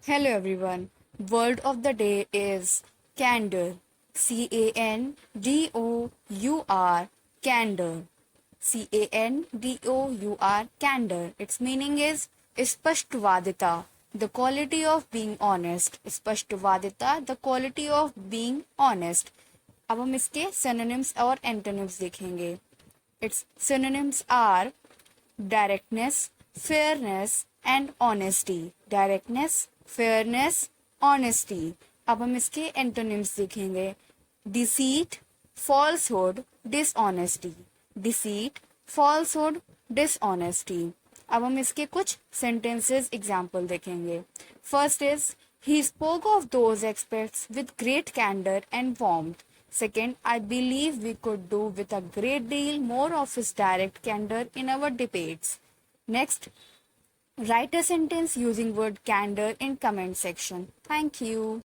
Hello everyone. Word of the day is Candour. Candour. Candour. Candour. Candour. Its meaning is Spashtvadita, the quality of being honest. Spashtvadita, the quality of being honest. अब हम इसके synonyms और antonyms देखेंगे. Its synonyms are directness, fairness and honesty. Directness, fairness, honesty. अब हम इसके antonyms देखेंगे. Deceit, falsehood, dishonesty. Deceit, falsehood, dishonesty. अब हम इसके कुछ sentences example देखेंगे. First is, he spoke of those aspects with great candor and warmth. Second, I believe we could do with a great deal more of his direct candor in our debates. Next, write a sentence using word candor in comment section. Thank you.